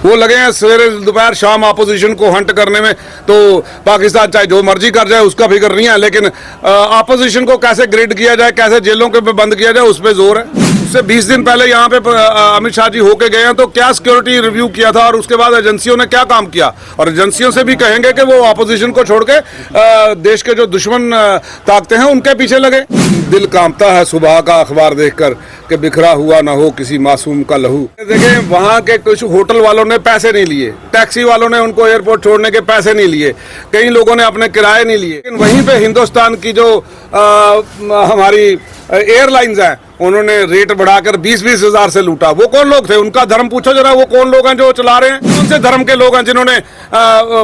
वो लगे हैं सवेरे दोपहर शाम अपोजिशन को हंट करने में। तो पाकिस्तान चाहे जो मर्जी कर जाए उसका फिक्र नहीं है, लेकिन अपोजिशन को कैसे ग्रिड किया जाए, कैसे जेलों के पे बंद किया जाए, उस पर जोर है। उससे 20 दिन पहले यहाँ पे अमित शाह जी होके गए हैं, तो क्या सिक्योरिटी रिव्यू किया था और उसके बाद एजेंसियों ने क्या काम किया। और एजेंसियों से भी कहेंगे कि वो अपोजिशन को छोड़ के देश के जो दुश्मन ताकते हैं उनके पीछे लगे। दिल कांपता है सुबह का अखबार देखकर कि बिखरा हुआ ना हो किसी मासूम का लहू। देखें, वहाँ के कुछ होटल वालों ने पैसे नहीं लिए, टैक्सी वालों ने उनको एयरपोर्ट छोड़ने के पैसे नहीं लिए, कई लोगों ने अपने किराए नहीं लिए, लेकिन वहीं पे हिंदुस्तान की जो हमारी एयरलाइंस हैं उन्होंने रेट बढ़ाकर 20-20 हजार से लूटा। वो कौन लोग थे, उनका धर्म पूछो जरा, वो कौन लोग हैं जो चला रहे हैं, कौन से धर्म के लोग हैं जिन्होंने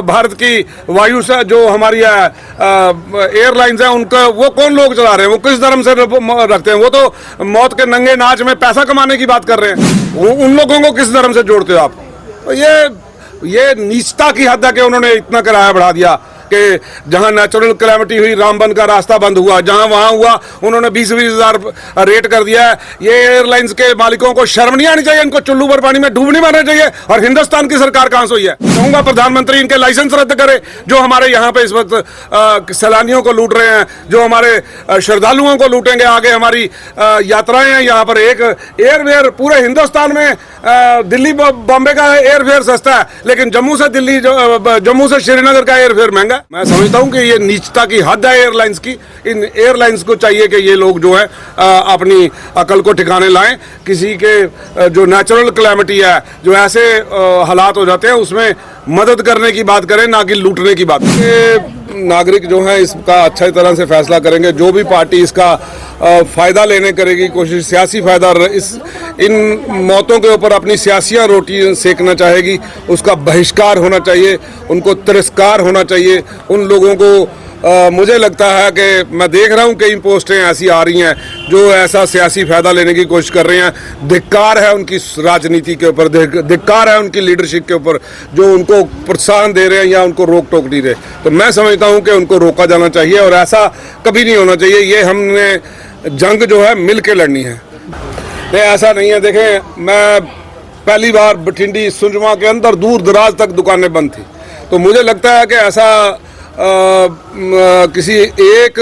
भारत की वायु से जो हमारी एयरलाइंस हैं उनका वो कौन लोग चला रहे हैं, वो किस धर्म से रखते हैं। वो तो मौत के नंगे नाच में पैसा कमाने की बात कर रहे हैं, उन लोगों को किस धर्म से जोड़ते हो आप। तो ये नीचता की हद है कि उन्होंने इतना किराया बढ़ा दिया कि जहां नेचुरल कैलेमिटी हुई, रामबन का रास्ता बंद हुआ, जहां वहां हुआ उन्होंने 20-20 हजार रेट कर दिया है। ये एयरलाइंस के मालिकों को शर्म नहीं आनी चाहिए, इनको चुल्लू पर पानी में डूब नहीं मारना चाहिए। और हिंदुस्तान की सरकार कहां से हुई है। कहूंगा प्रधानमंत्री इनके लाइसेंस रद्द करे, जो हमारे यहाँ पे इस वक्त सैलानियों को लूट रहे हैं, जो हमारे श्रद्धालुओं को लूटेंगे आगे। हमारी यात्राएं हैं यहाँ पर, एक एयरफेयर पूरे हिंदुस्तान में दिल्ली बॉम्बे का एयरफेयर सस्ता है, लेकिन जम्मू से श्रीनगर का एयरफेयर महंगा। मैं समझता हूं कि ये नीचता की हद है एयरलाइंस की। इन एयरलाइंस को चाहिए कि ये लोग जो है अपनी अकल को ठिकाने लाएं। किसी के जो नेचुरल कैलेमिटी है, जो ऐसे हालात हो जाते हैं, उसमें मदद करने की बात करें, ना कि लूटने की बात। नागरिक जो है इसका अच्छी तरह से फैसला करेंगे। जो भी पार्टी इसका फायदा लेने करेगी कोशिश, सियासी फायदा इन मौतों के ऊपर अपनी सियासियाँ रोटी सेकना चाहेगी, उसका बहिष्कार होना चाहिए, उनको तिरस्कार होना चाहिए। उन लोगों को मुझे लगता है कि मैं देख रहा हूं कई पोस्टें ऐसी आ रही हैं जो ऐसा सियासी फायदा लेने की कोशिश कर रहे हैं। धिक्कार है उनकी राजनीति के ऊपर, धिक्कार है उनकी लीडरशिप के ऊपर, जो उनको प्रोत्साहन दे रहे हैं या उनको रोक टोक नहीं रहे। तो मैं समझता हूं कि उनको रोका जाना चाहिए और ऐसा कभी नहीं होना चाहिए। ये हमने जंग जो है मिल के लड़नी है, नहीं ऐसा नहीं है। देखें, मैं पहली बार बठिंडी सुंजमा के अंदर दूर दराज तक दुकानें बंद थी, तो मुझे लगता है कि ऐसा किसी एक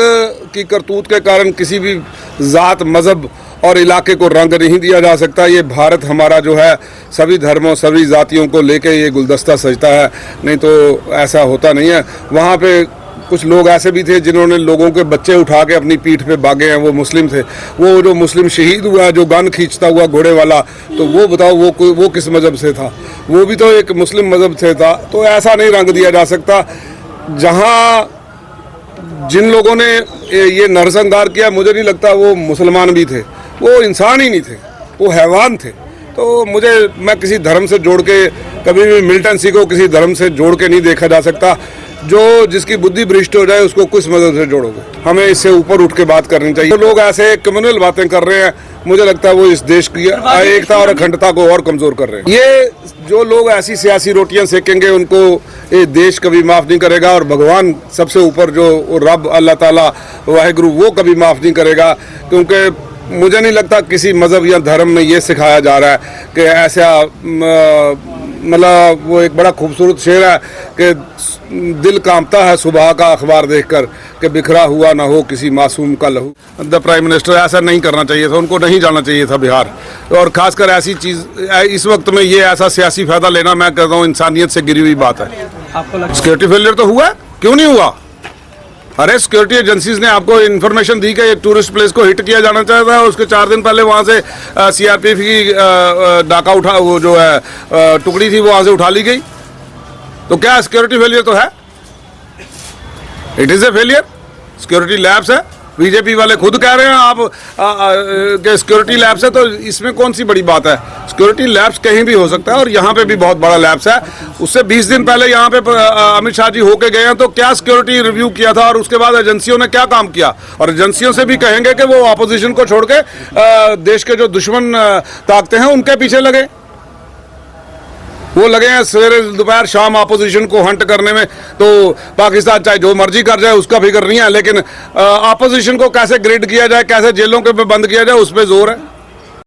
की करतूत के कारण किसी भी ज़ात, मज़हब और इलाके को रंग नहीं दिया जा सकता। ये भारत हमारा जो है सभी धर्मों, सभी जातियों को लेके ये गुलदस्ता सजता है, नहीं तो ऐसा होता नहीं है। वहाँ पे कुछ लोग ऐसे भी थे जिन्होंने लोगों के बच्चे उठा के अपनी पीठ पे भागे हैं, वो मुस्लिम थे। वो जो मुस्लिम शहीद हुआ, जो गन खींचता हुआ घोड़े वाला, तो वो बताओ वो किस मज़हब से था, वो भी तो एक मुस्लिम मज़हब से था। तो ऐसा नहीं रंग दिया जा सकता। जहाँ जिन लोगों ने ये नरसंहार किया, मुझे नहीं लगता वो मुसलमान भी थे, वो इंसान ही नहीं थे, वो हैवान थे। तो मैं किसी धर्म से जोड़ के, कभी भी मिलिटेंसी को किसी धर्म से जोड़ के नहीं देखा जा सकता। जिसकी बुद्धि भ्रष्ट हो जाए उसको किस मदद से जोड़ोगे। हमें इससे ऊपर उठ के बात करनी चाहिए। तो लोग ऐसे कम्युनल बातें कर रहे हैं, मुझे लगता है वो इस देश की एकता और अखंडता को और कमजोर कर रहे हैं। ये जो लोग ऐसी सियासी रोटियां सेकेंगे उनको ये देश कभी माफ नहीं करेगा, और भगवान सबसे ऊपर जो रब अल्लाह ताला वाहिगुरु, वो कभी माफ नहीं करेगा। क्योंकि मुझे नहीं लगता किसी मज़हब या धर्म में ये सिखाया जा रहा है कि ऐसा, मतलब वो एक बड़ा खूबसूरत शेर है कि दिल कांपता है सुबह का अखबार देखकर कि बिखरा हुआ ना हो किसी मासूम का लहू। द प्राइम मिनिस्टर, ऐसा नहीं करना चाहिए था, उनको नहीं जाना चाहिए था बिहार। और खासकर ऐसी चीज़ इस वक्त में ये ऐसा सियासी फायदा लेना, मैं कहता हूँ इंसानियत से गिरी हुई बात है। सिक्योरिटी फेलियर तो हुआ, क्यों नहीं हुआ। अरे सिक्योरिटी एजेंसीज ने आपको इन्फॉर्मेशन दी कि एक टूरिस्ट प्लेस को हिट किया जाना चाहता है, और उसके 4 दिन पहले वहाँ से सीआरपीएफ की डाका उठा, वो जो है टुकड़ी थी वो वहाँ से उठा ली गई। तो क्या सिक्योरिटी फेलियर तो है, it is a failure. Security labs है, बीजेपी वाले खुद कह रहे हैं आप कि सिक्योरिटी लैब्स है, तो इसमें कौन सी बड़ी बात है। सिक्योरिटी लैब्स कहीं भी हो सकता है, और यहाँ पे भी बहुत बड़ा लैब्स है। उससे 20 दिन पहले यहाँ पे अमित शाह जी होके गए हैं, तो क्या सिक्योरिटी रिव्यू किया था और उसके बाद एजेंसियों ने क्या काम किया। और एजेंसियों से भी कहेंगे कि वो अपोजिशन को छोड़ के देश के जो दुश्मन ताकते हैं उनके पीछे लगे। वो लगे हैं सवेरे दोपहर शाम अपोजिशन को हंट करने में। तो पाकिस्तान चाहे जो मर्जी कर जाए उसका फिक्र नहीं है, लेकिन अपोजिशन को कैसे ग्रिड किया जाए, कैसे जेलों के पे बंद किया जाए, उस पर जोर है।